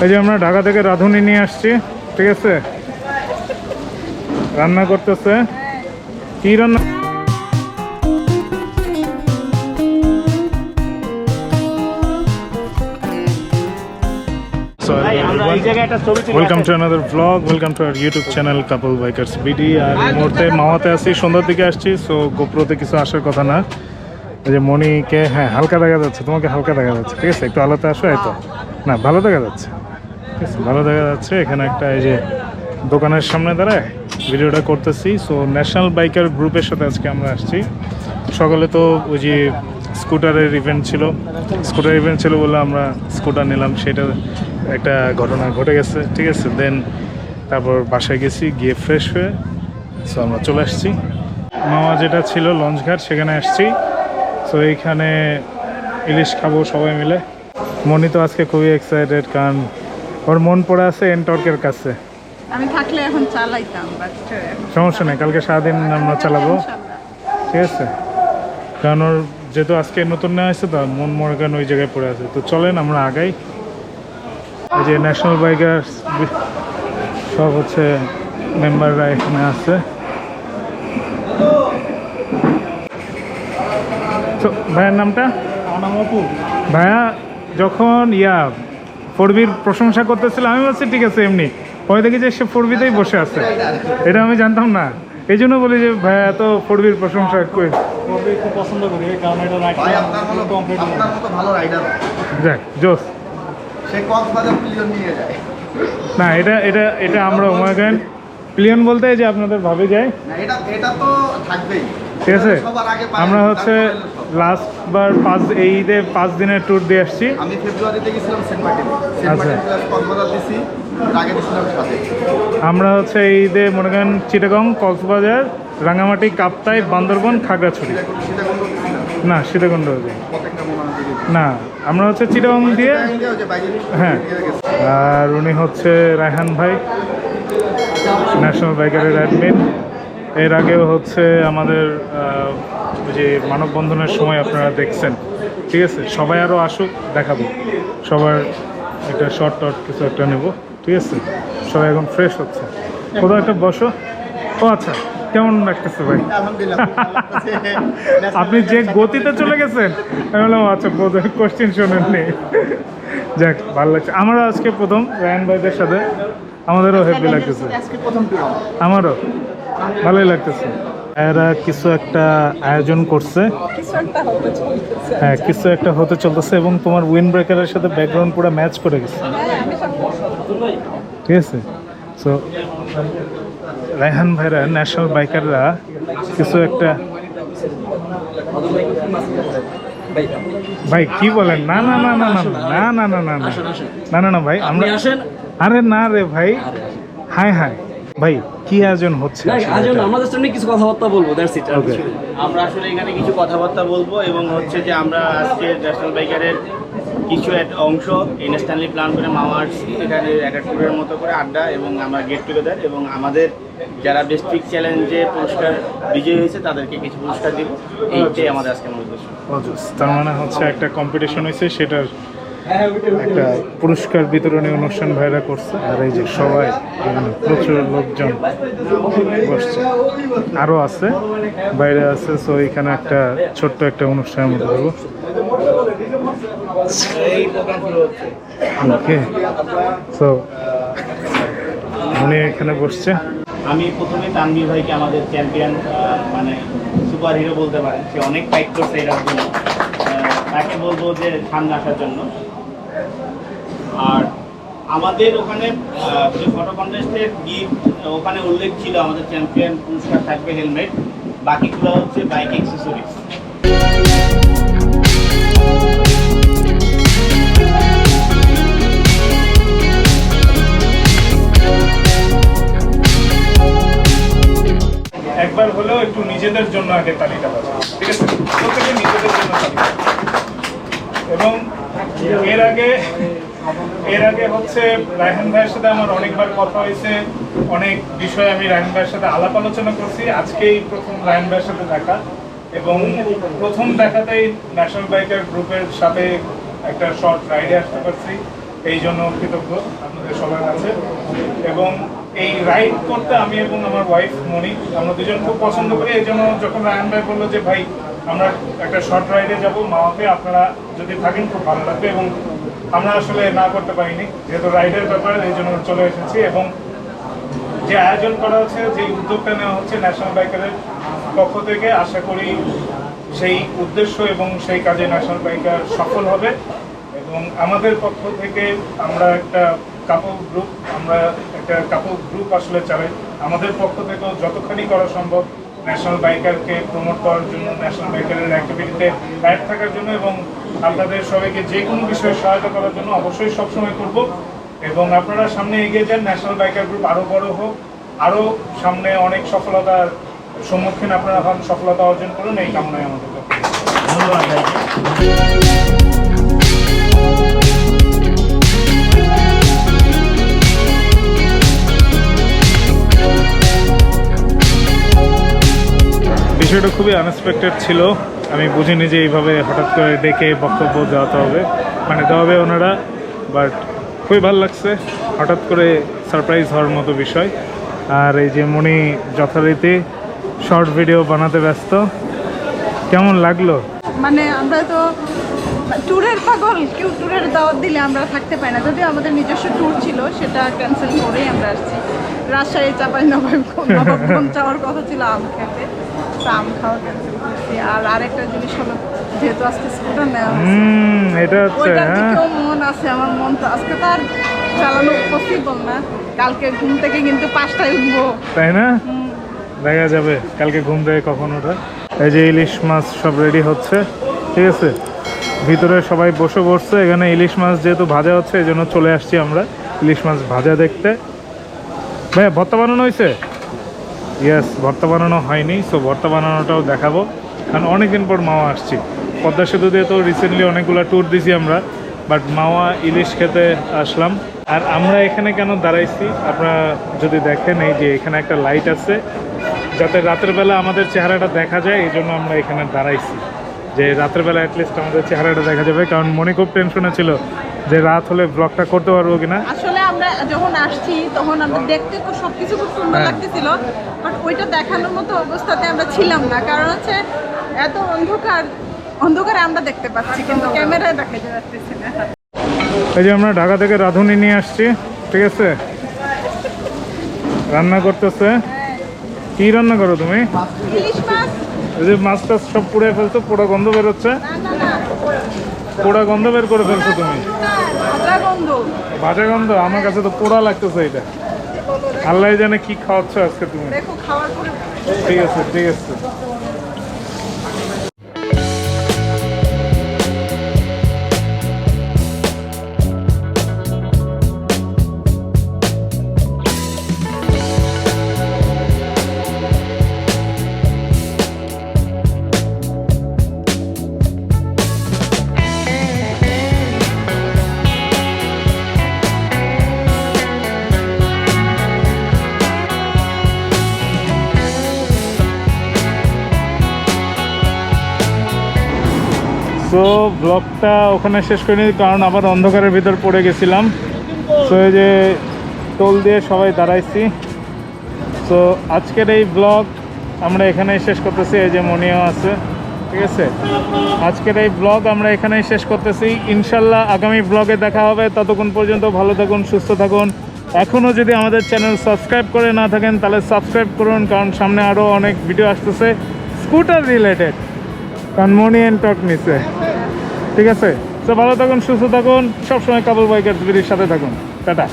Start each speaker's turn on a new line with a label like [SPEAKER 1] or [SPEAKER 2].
[SPEAKER 1] এই যে আমরা ঢাকা থেকে রাঁধুনি নিয়ে আসছি, ঠিক আছে, রান্না করতেছে। কি রান্না? Welcome to another blog, welcome to our YouTube channel couple bikers BD. আর এই মুহূর্তে মাওয়াতে আছি, সন্ধ্যার দিকে আসছি, সো গোপ্রোতে কিছু আসার কথা না। এই যে মনিকে, হ্যাঁ হালকা দেখা যাচ্ছে, তোমাকে হালকা দেখা যাচ্ছে, ঠিক আছে, একটু আলোতে আসো। এই তো না, ভালো দেখা যাচ্ছে, ঠিক আছে, ভালো দেখা যাচ্ছে। এখানে একটা এই যে দোকানের সামনে দাঁড়ায় ভিডিওটা করতেছি। সো ন্যাশনাল বাইকার গ্রুপের সাথে আজকে আমরা আসছি। সকালে তো ওই যে স্কুটারের ইভেন্ট ছিল বলে আমরা স্কুটার নিলাম, সেটা একটা ঘটনা ঘটে গেছে, ঠিক আছে। দেন তারপর বাসায় গেছি, গিয়ে ফ্রেশ হয়ে সো আমরা চলে আসছি। মাওয়া যেটা ছিল লঞ্চঘাট, সেখানে আসছি। সো এইখানে ইলিশ খাবো সবাই মিলে। মনি তো আজকে খুবই এক্সাইটেড, কারণ ওর মন পড়ে আছে এনটর্কের কাছে।
[SPEAKER 2] আমি থাকলে এখন চালাইতাম,
[SPEAKER 1] সমস্যা নেই, কালকে সারাদিন আমরা চালাবো, ঠিক আছে। কারণ ওর যেহেতু আজকে নতুন নেওয়া হয়েছে, তো মন মরগান ওই জায়গায় পড়ে আছে। তো চলেন আমরা আগাই। এই যে ন্যাশনাল বাইকার সব হচ্ছে মেম্বাররা এখানে আছে। ভাইয়ের নামটা? ভাইয়া যখন ফোরবির প্রশংসা করতেছিল, আমি বলছি ঠিক আছে এমনি, পরে দেখি যে সে ফোরবিতেই বসে আছে, এটা আমি জানতাম না। এই জন্য বলি যে ভাইয়া এত ফোরবির প্রশংসা খুব পছন্দ করি, কারণ এটা যাক জোস না। এটা এটা এটা আমরা মনে করেন প্লিয়ন বলতে যে আপনাদের ভাবে যায়, ঠিক আছে। আমরা হচ্ছে লাস্ট বার এই ঈদে 5 দিনের ট্যুর দিয়ে আসছি।
[SPEAKER 3] আমি ফেব্রুয়ারিতে গেছিলাম সেন্ট মার্টিনে, কক্সবাজার দিছি, আগে দিছিলাম সাথে।
[SPEAKER 1] আমরা হচ্ছে এই ঈদে মনে করেন চিটাগং, কক্সবাজার, রাঙামাটি, কাপ্তাই, বান্দরবন, খাগড়াছড়ি, না সীতাকুণ্ড না, আমরা হচ্ছে চিটাগং দিয়ে, হ্যাঁ। আর উনি হচ্ছে রায়হান ভাই, ন্যাশনাল বাইকারের অ্যাডমিন। এর আগেও হচ্ছে আমাদের যে মানববন্ধনের সময় আপনারা দেখছেন, ঠিক আছে। সবাই আরও আসুক, দেখাবো সবার একটা শর্ট কিছু একটা নেব, ঠিক আছে। সবাই এখন ফ্রেশ হচ্ছে, কোথাও একটা বসো। ও আচ্ছা, কেমন লাগতেছে ভাই? আপনি যে গতিতে চলে গেছেন, আমি বললাম আচ্ছা কোশ্চেন শোনেননি। যাক, ভালো লাগছে। আমারও আজকে প্রথম রায়হান ভাইদের সাথে, আমাদেরও হ্যাপি লাগতেছে, আমারও ভালোই লাগতেছে। এরা কিছু একটা আয়োজন করছে, হ্যাঁ কিছু একটা হতে চলতেছে, এবং তোমার উইন্ড ব্রেকারের সাথে ব্যাকগ্রাউন্ড পুরো ম্যাচ করে গেছে, ঠিক আছে। সো রায়হান ভাইরা, ন্যাশনাল বাইকাররা কিছু একটা, ভাই কি বলেন? না না না না না না না না না না না না ভাই, আমরা আরে না রে ভাই, হাই হাই ভাই, কি আয়োজন হচ্ছে?
[SPEAKER 4] আমাদের সামনে কিছু কথাবার্তা বলবো,
[SPEAKER 5] আমরা আসলে এখানে কিছু কথাবার্তা বলবো, এবং হচ্ছে যে আমরা আজকে ন্যাশনাল বাইকারের কিছু একটা অংশ ইনস্ট্যান্টলি প্ল্যান করে মাওয়া আসছি। এখানে একটা ট্যুরের মতো করে আড্ডা এবং আমরা গেট টুগেদার, এবং আমাদের যারা বেস্ট পিক চ্যালেঞ্জে পুরস্কার বিজয়ী হয়েছে তাদেরকে কিছু পুরস্কার দিব, এইটাই আমাদের আজকের মূল উদ্দেশ্য।
[SPEAKER 1] তার মানে হচ্ছে একটা কম্পিটিশন হয়েছে, সেটার একটা পুরস্কার বিতরণী অনুষ্ঠান ভাইরা করছে। আর এই যে সবাই প্রচুর লোকজন বসছে, আরও আছে, বাইরে আছে। সো এখানে একটা ছোট্ট একটা অনুষ্ঠানের মতো করবো। ওকে, সো উনি এখানে বসছে।
[SPEAKER 5] আমি প্রথমে তানভীর ভাইকে, আমাদের চ্যাম্পিয়ন মানে সুপার হিরো বলতে পারেন, সে অনেক ফাইট করছে এটার জন্য, তাকে বলবো যে সামনে আসার জন্য। আর আমাদের ওখানে যে ফটো কন্টেস্টের গিফট, ওখানে উল্লেখ ছিল আমাদের চ্যাম্পিয়ন পুরস্কার থাকবে হেলমেট, বাকিগুলো হচ্ছে বাইক অ্যাক্সেসরিজ।
[SPEAKER 1] একবার হলেও একটু নিজেদের জন্য আগে তালিকা বাজে, ঠিক আছে, প্রত্যেকে নিজেদের জন্য তালিকা। এবং এর আগে হচ্ছে রায়হান ভাইয়ের সাথে আমার অনেকবার কথা হয়েছে, অনেক বিষয়ে আমি রায়হান ভাইয়ের সাথে আলাপ আলোচনা করছি। আজকেই প্রথম রায়হান ভাইয়ের সাথে দেখা, এবং প্রথম দেখাতেই ন্যাশনাল বাইকার গ্রুপের সাথে একটা শর্ট রাইডে আসতে পারছি। এই জন্য কৃতজ্ঞ আপনাদের সবার কাছে। এবং এই রাইড করতে আমি এবং আমার ওয়াইফ মনি আমরা দুজন খুব পছন্দ করি। এই জন্য যখন রায়ন ভাই বললো যে ভাই আমরা একটা শর্ট রাইডে যাব মাওয়াতে, আপনারা যদি থাকেন খুব ভালো লাগবে, এবং আমরা আসলে না করতে পারিনি যেহেতু রাইডের ব্যাপার, এই জন্য চলে এসেছি। এবং যে আয়োজন করা হচ্ছে, যে উদ্যোগটা নেওয়া হচ্ছে ন্যাশনাল বাইকারের পক্ষ থেকে, আশা করি সেই উদ্দেশ্য এবং সেই কাজে ন্যাশনাল বাইকার সফল হবে। এবং আমাদের পক্ষ থেকে আমরা একটা কাপল গ্রুপ আসলে চালাই। আমাদের পক্ষ থেকেও যতখানি করা সম্ভব ন্যাশনাল বাইকারকে প্রমোট করার জন্য, ন্যাশনাল বাইকারের অ্যাক্টিভিটিতে অ্যাড থাকার জন্য এবং আপনাদের সবাইকে যে কোনো বিষয়ে সহায়তা করার জন্য অবশ্যই সবসময় করব। এবং আপনারা সামনে এগিয়ে যান, ন্যাশনাল বাইকার গ্রুপ আরও বড় হোক, আরও সামনে অনেক সফলতার সম্মুখীন আপনারা হন, সফলতা অর্জন করুন, এই কামনায় আমাদের পক্ষ থেকে। ধন্যবাদ ভাইকে। বিষয়টা খুবই আনএক্সপেক্টেড ছিল, আমি বুঝিনি যে এইভাবে হঠাৎ করে ডেকে বক্তব্য দেওয়াতে হবে, মানে দেওয়া হবে ওনারা, বাট খুবই ভালো লাগছে, হঠাৎ করে সারপ্রাইজ হওয়ার মতো বিষয়। আর এই যে মনি যথারীতি শর্ট ভিডিও বানাতে ব্যস্ত, কেমন লাগলো?
[SPEAKER 2] মানে আমরা তো ট্যুরের পাগল, কেউ ট্যুরের দাওয়াত দিলে আমরা থাকতে পারি না। যদিও আমাদের নিজস্ব ট্যুর ছিল, সেটা ক্যান্সেল করেই আমরা আসছি। রাজশাহী নবাবগঞ্জ যাওয়ার কথা ছিল আম খেতে, তো আম খাওয়া ক্যান্সেল করছি। আর আরেকটা জিনিস হলো, যেহেতু আজকে স্কুটার নেওয়া হয়েছে,
[SPEAKER 1] এটা হচ্ছে
[SPEAKER 2] ওইটার দিকেও মন আছে আমার। মন তো আজকে তো আর চালানো পসিবল না, কালকে ঘুম থেকে কিন্তু 5টায় উঠবো,
[SPEAKER 1] তাই না? দেখা যাবে কালকে ঘুম থেকে কখন ওঠে। এই যে ইলিশ মাছ সব রেডি হচ্ছে, ঠিক আছে, ভিতরে সবাই বসে পড়ছে। এখানে ইলিশ মাছ যেহেতু ভাজা হচ্ছে, এই জন্য চলে আসছি আমরা ইলিশ মাছ ভাজা দেখতে। ভাইয়া ভর্তা বানানো হয়েছে? ইয়েস, ভর্তা বানানো হয়নি, সো ভর্তা বানানোটাও দেখাবো, কারণ অনেকদিন পর মাওয়া আসছি। পদ্মা সেতু দিয়ে তো রিসেন্টলি অনেকগুলো ট্যুর দিছি আমরা, বাট মাওয়া ইলিশ খেতে আসলাম। আর আমরা এখানে কেন দাঁড়াইছি আপনারা যদি দেখেন, এই যে এখানে একটা লাইট আছে, যাতে রাতের বেলা আমাদের চেহারাটা দেখা যায়, এই জন্য আমরা এখানে দাঁড়াইছি, যে রাতের বেলা অ্যাটলিস্ট আমাদের চেহারাটা দেখা যাবে। কারণ মনে খুব টেনশনে ছিল যে রাত হলে ব্লগটা করতে পারবো কিনা।
[SPEAKER 2] আসলে আমরা যখন আসছি তখন আমরা দেখতে তো সবকিছু খুব সুন্দর লাগতেছিল, বাট ওইটা দেখানোর মতো অবস্থাতে আমরা ছিলাম না। কারণ হচ্ছে এত অন্ধকারে আমরা দেখতে পাচ্ছি, কিন্তু ক্যামেরায় দেখাতে পারতেছি না।
[SPEAKER 1] এই যে আমরা ঢাকা থেকে রাঁধুনি নিয়ে আসছি, ঠিক আছে, রান্না করতেছে। কি রান্না করো তুমি?
[SPEAKER 2] ইলিশ মাছ।
[SPEAKER 1] এই যে মাছ টাছ সব পুড়ে ফেলছো, পোড়া গন্ধ বেরোচ্ছে। পোড়া গন্ধ বের করে ফেলছো তুমি? ভাজা গন্ধ? আমার কাছে তো পোড়া লাগতেছে এটা। আল্লাহ জানে কি খাওয়াচ্ছ আজকে তুমি। ঠিক আছে, ঠিক আছে। সো ব্লগটা ওখানে শেষ করে নিই, কারণ আবার অন্ধকারের ভিতর পড়ে গেছিলাম। সো এই যে টোল দিয়ে সবাই দাঁড়াইছি। সো আজকের এই ব্লগ আমরা এখানেই শেষ করতেছি। এই যে মনিও আছে, ঠিক আছে, আজকের এই ব্লগ আমরা এখানেই শেষ করতেছি। ইনশাল্লাহ আগামী ব্লগে দেখা হবে। ততক্ষণ পর্যন্ত ভালো থাকুন, সুস্থ থাকুন। এখনও যদি আমাদের চ্যানেল সাবস্ক্রাইব করে না থাকেন তাহলে সাবস্ক্রাইব করুন, কারণ সামনে আরও অনেক ভিডিও আসতেছে স্কুটার রিলেটেড, কারণ মনি অ্যান্ড টক নিচে, ঠিক আছে। তো ভালো থাকুন, সুস্থ থাকুন, সবসময় কাপল বাইকার্স ভিডিওর সাথে থাকুন। টাটা।